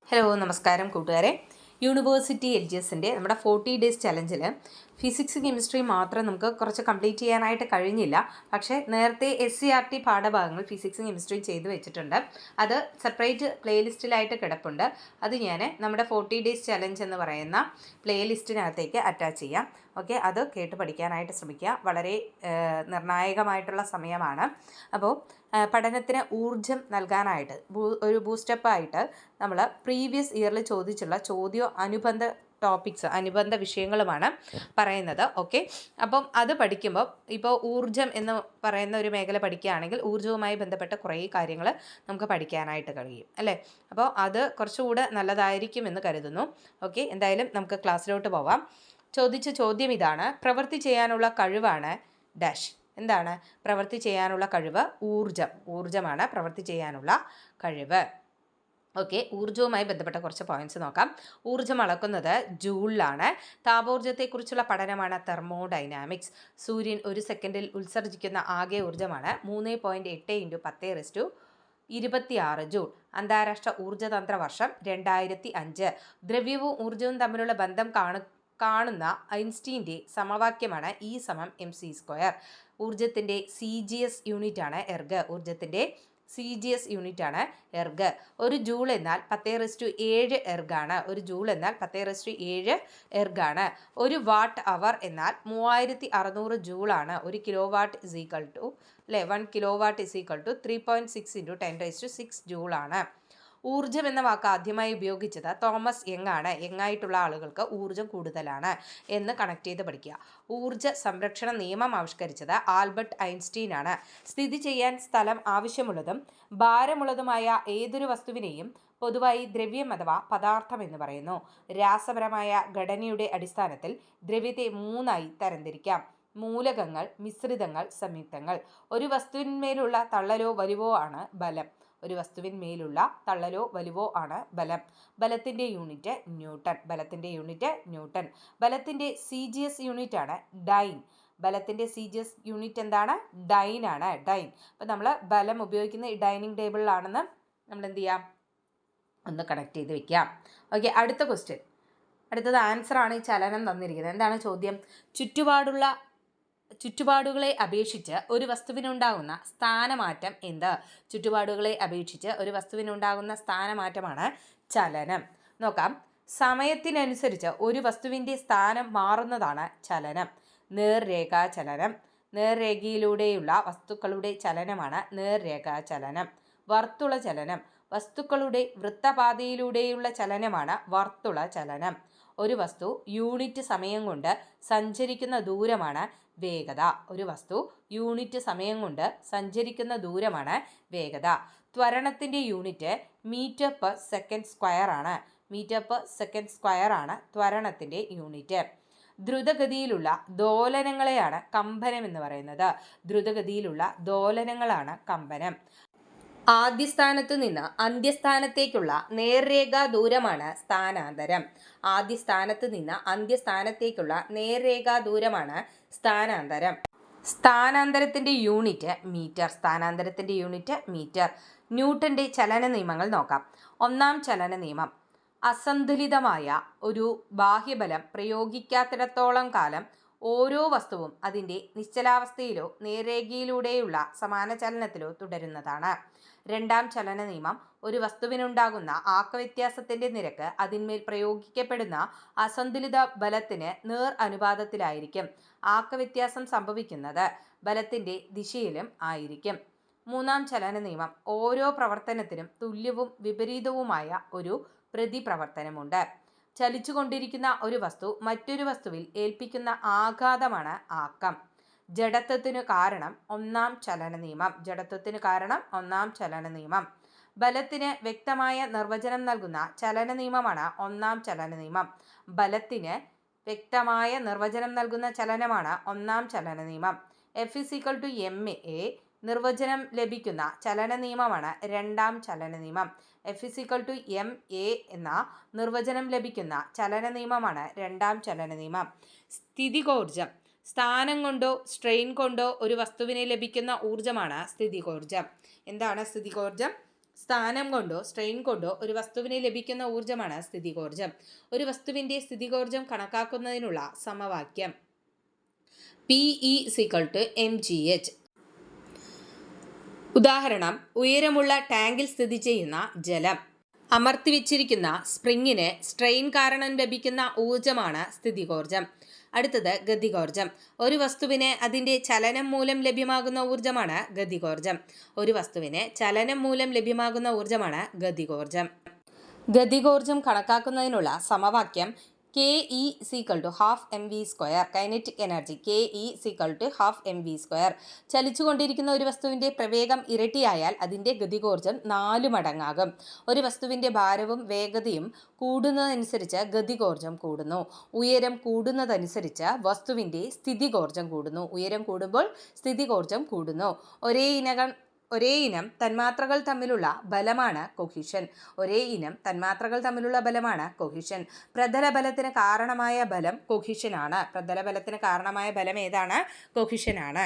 Hello നമസ്കാരം കൂട്ടുകാരെ. University LGSൻ്റെ നമ്മുടെ 40 ഡേയ്സ് ചലഞ്ചിൽ ഫിസിക്സ് കെമിസ്ട്രി മാത്രം നമുക്ക് കുറച്ച് കംപ്ലീറ്റ് ചെയ്യാനായിട്ട് കഴിഞ്ഞില്ല. പക്ഷേ നേരത്തെ SCRT പാഠഭാഗങ്ങൾ ഫിസിക്സും കെമിസ്ട്രിയും ചെയ്തു വെച്ചിട്ടുണ്ട്. അത് സെപ്പറേറ്റ് പ്ലേലിസ്റ്റിലായിട്ട് കിടപ്പുണ്ട്. അത് ഞാൻ നമ്മുടെ 40 ഡേയ്സ് ചലഞ്ച് എന്ന് പറയുന്ന പ്ലേലിസ്റ്റിനകത്തേക്ക് അറ്റാച്ച് ചെയ്യാം. ഓക്കെ, അത് കേട്ട് പഠിക്കാനായിട്ട് ശ്രമിക്കുക. വളരെ നിർണായകമായിട്ടുള്ള സമയമാണ്. അപ്പോൾ പഠനത്തിന് ഊർജം നൽകാനായിട്ട് ഒരു ബൂസ്റ്റപ്പായിട്ട് നമ്മൾ പ്രീവിയസ് ഇയറിൽ ചോദിച്ചുള്ള അനുബന്ധ ടോപ്പിക്സ്, അനുബന്ധ വിഷയങ്ങളുമാണ് പറയുന്നത്. ഓക്കെ, അപ്പം അത് പഠിക്കുമ്പോൾ ഇപ്പോൾ ഊർജം എന്ന് പറയുന്ന ഒരു മേഖല പഠിക്കുകയാണെങ്കിൽ ഊർജവുമായി ബന്ധപ്പെട്ട കുറേ കാര്യങ്ങൾ നമുക്ക് പഠിക്കാനായിട്ട് കഴിയും അല്ലേ. അപ്പോൾ അത് കുറച്ചുകൂടെ നല്ലതായിരിക്കും എന്ന് കരുതുന്നു. ഓക്കെ, എന്തായാലും നമുക്ക് ക്ലാസ്സിലോട്ട് പോവാം. ചോദിച്ച ചോദ്യം ഇതാണ്: പ്രവൃത്തി ചെയ്യാനുള്ള കഴിവാണ് ഡാഷ്. എന്താണ് പ്രവൃത്തി ചെയ്യാനുള്ള കഴിവ്? ഊർജമാണ് പ്രവൃത്തി ചെയ്യാനുള്ള കഴിവ്. ഓക്കെ, ഊർജവുമായി ബന്ധപ്പെട്ട കുറച്ച് പോയിന്റ്സ് നോക്കാം. ഊർജം അളക്കുന്നത് ജൂളിലാണ്. താപോർജ്ജത്തെക്കുറിച്ചുള്ള പഠനമാണ് തെർമോഡൈനാമിക്സ്. സൂര്യൻ ഒരു സെക്കൻഡിൽ ഉത്സർജിക്കുന്ന ആകെ ഊർജ്ജമാണ് 3.8 × 10⁻26 ജൂൾ. അന്താരാഷ്ട്ര ഊർജ്ജതന്ത്ര വർഷം 2005. ദ്രവ്യവും ഊർജവും തമ്മിലുള്ള ബന്ധം കാണുന്ന ഐൻസ്റ്റീൻ്റെ സമവാക്യമാണ് E=mc². ഊർജത്തിൻ്റെ CGS യൂണിറ്റാണ് എർഗ്. CGS യൂണിറ്റാണ് എർഗ്. ഒരു ജൂൾ എന്നാൽ 10⁻7 എർഗാണ്. ഒരു വാട്ട് അവർ എന്നാൽ 3600 ജൂളാണ്. 1 കിലോവാട്ട് അല്ലേ 1 കിലോവാട്ട് 3.6 × 10⁻6 ജൂളാണ്. ഊർജം എന്ന വാക്ക് ആദ്യമായി ഉപയോഗിച്ചത് തോമസ് യങ് ആണ്. യങ്ങായിട്ടുള്ള ആളുകൾക്ക് ഊർജം കൂടുതലാണ് എന്ന് കണക്ട് ചെയ്ത് പഠിക്കുക. ഊർജ സംരക്ഷണ നിയമം ആവിഷ്കരിച്ചത് ആൽബർട്ട് ഐൻസ്റ്റീൻ ആണ്. സ്ഥിതി ചെയ്യാൻ സ്ഥലം ആവശ്യമുള്ളതും ഭാരമുള്ളതുമായ ഏതൊരു വസ്തുവിനെയും പൊതുവായി ദ്രവ്യം അഥവാ പദാർത്ഥം എന്ന് പറയുന്നു. രാസപരമായ ഘടനയുടെ അടിസ്ഥാനത്തിൽ ദ്രവ്യത്തെ 3ആയി തരംതിരിക്കാം: മൂലകങ്ങൾ, മിശ്രിതങ്ങൾ, സംയുക്തങ്ങൾ. ഒരു വസ്തുവിന്മേലുള്ള തള്ളലോ വലിവോ ആണ് ബലം. ബലത്തിന്റെ യൂണിറ്റ് ന്യൂട്ടൺ. ബലത്തിന്റെ CGS യൂണിറ്റ് ആണ് ഡൈൻ. എന്താണ്? ഡൈൻ ആണ്. അപ്പം നമ്മൾ ബലം ഉപയോഗിക്കുന്ന ഈ ഡൈനിങ് ടേബിളിലാണെന്ന് നമ്മൾ എന്ത് ചെയ്യാം, ഒന്ന് കണക്ട് ചെയ്ത് വെക്കാം. ഓക്കെ, അടുത്തത് ആൻസർ ആണ്. ഈ ചലനം തന്നിരിക്കുന്നത്. എന്താണ് ചോദ്യം? ചുറ്റുപാടുകളെ അപേക്ഷിച്ച് ഒരു വസ്തുവിനുണ്ടാകുന്ന സ്ഥാനമാറ്റമാണ് ചലനം. നോക്കാം. സമയത്തിനനുസരിച്ച് ഒരു വസ്തുവിൻ്റെ സ്ഥാനം മാറുന്നതാണ് ചലനം. നേർരേഖയിലൂടെയുള്ള വസ്തുക്കളുടെ ചലനമാണ് നേർരേഖാചലനം. വർത്തുള ചലനം. വസ്തുക്കളുടെ വൃത്തപാതയിലൂടെയുള്ള ചലനമാണ് വർത്തുള ചലനം. ഒരു വസ്തു യൂണിറ്റ് സമയം കൊണ്ട് സഞ്ചരിക്കുന്ന ദൂരമാണ് വേഗത. ത്വരണത്തിൻ്റെ യൂണിറ്റ് മീറ്റർ/സെക്കൻഡ് സ്ക്വയർ ആണ് ത്വരണത്തിൻ്റെ യൂണിറ്റ്. ദ്രുതഗതിയിലുള്ള ദോലനങ്ങളെയാണ് കമ്പനം എന്ന് പറയുന്നത്. ആദ്യസ്ഥാനത്തു നിന്ന് അന്ത്യസ്ഥാനത്തേക്കുള്ള നേർരേഖാ ദൂരമാണ് സ്ഥാനാന്തരം. സ്ഥാനാന്തരത്തിൻ്റെ യൂണിറ്റ് മീറ്റർ. ന്യൂട്ടന്റെ ചലന നിയമങ്ങൾ നോക്കാം. ഒന്നാം ചലന നിയമം: അസന്തുലിതമായ ഒരു ബാഹ്യബലം പ്രയോഗിക്കാത്തിടത്തോളം കാലം ഓരോ വസ്തുവും അതിൻ്റെ നിശ്ചലാവസ്ഥയിലോ നേർരേഖയിലൂടെയുള്ള സമാന ചലനത്തിലോ തുടരുന്നതാണ്. രണ്ടാം ചലന നിയമം: ഒരു വസ്തുവിനുണ്ടാകുന്ന ആക്കവ്യത്യാസത്തിൻ്റെ നിരക്ക് അതിന്മേൽ പ്രയോഗിക്കപ്പെടുന്ന അസന്തുലിത ബലത്തിന് നേർ അനുപാതത്തിലായിരിക്കും. ആക്കവ്യത്യാസം സംഭവിക്കുന്നത് ബലത്തിൻ്റെ ദിശയിലും ആയിരിക്കും. മൂന്നാം ചലന നിയമം: ഓരോ പ്രവർത്തനത്തിനും തുല്യവും വിപരീതവുമായ ഒരു പ്രതിപ്രവർത്തനമുണ്ട്. ചലിച്ചുകൊണ്ടിരിക്കുന്ന ഒരു വസ്തു മറ്റൊരു വസ്തുവിൽ ഏൽപ്പിക്കുന്ന ആഘാതമാണ് ആക്കം. ജഡത്വത്തിനു കാരണം ഒന്നാം ചലന നിയമം. ബലത്തിന് വ്യക്തമായ നിർവചനം നൽകുന്ന ചലന നിയമമാണ് ഒന്നാം ചലന നിയമം. F=ma നിർവചനം ലഭിക്കുന്ന ചലന നിയമമാണ് രണ്ടാം ചലന നിയമം. F=ma എന്ന നിർവചനം ലഭിക്കുന്ന ചലന നിയമമാണ് രണ്ടാം ചലന നിയമം. സ്ഥിതികോർജം: സ്ഥാനം കൊണ്ടോ സ്ട്രെയിൻ കൊണ്ടോ ഒരു വസ്തുവിന് ലഭിക്കുന്ന ഊർജ്ജമാണ് സ്ഥിതികോർജം. എന്താണ് സ്ഥിതികോർജം? സ്ഥാനം കൊണ്ടോ സ്ട്രെയിൻ കൊണ്ടോ ഒരു വസ്തുവിന് ലഭിക്കുന്ന ഊർജ്ജമാണ് സ്ഥിതികോർജ്ജം. ഒരു വസ്തുവിൻ്റെ സ്ഥിതികോർജ്ജം കണക്കാക്കുന്നതിനുള്ള സമവാക്യം PE=mgh. ഉദാഹരണം: ഉയരമുള്ള ടാങ്കിൽ സ്ഥിതി ചെയ്യുന്ന ജലം. അമർത്തിവെച്ചിരിക്കുന്ന സ്പ്രിങ്ങിന് സ്ട്രെയിൻ കാരണം ലഭിക്കുന്ന ഊർജ്ജമാണ് സ്ഥിതികോർജ്ജം. അടുത്തത് ഗതികോർജ്ജം. ഒരു വസ്തുവിന് അതിൻ്റെ ചലനം മൂലം ലഭ്യമാകുന്ന ഊർജ്ജമാണ് ഗതികോർജ്ജം. ഒരു വസ്തുവിന് ചലനം മൂലം ലഭ്യമാകുന്ന ഊർജ്ജമാണ് ഗതികോർജ്ജം. ഗതികോർജ്ജം കണക്കാക്കുന്നതിനുള്ള സമവാക്യം KE=12mv². Kinetic energy KE=12mv². ചലിച്ചുകൊണ്ടിരിക്കുന്ന ഒരു വസ്തുവിൻ്റെ പ്രവേഗം ഇരട്ടിയായാൽ അതിൻ്റെ ഗതികോർജ്ജം 4 മടങ്ങാകും. ഒരു വസ്തുവിൻ്റെ ഭാരവും വേഗതയും കൂടുന്നതനുസരിച്ച് ഗതികോർജ്ജം കൂടുന്നു. ഉയരം കൂടുന്നതനുസരിച്ച് വസ്തുവിൻ്റെ സ്ഥിതികോർജ്ജം കൂടുന്നു. ഉയരം കൂടുമ്പോൾ സ്ഥിതികോർജ്ജം കൂടുന്നു. ഒരേ ഇനം തന്മാത്രകൾ തമ്മിലുള്ള ബലമാണ് കൊഹീഷൻ. പ്രതലബലത്തിന് കാരണമായ ബലം കൊഹീഷനാണ്. ഏതാണ്? കൊഹീഷനാണ്.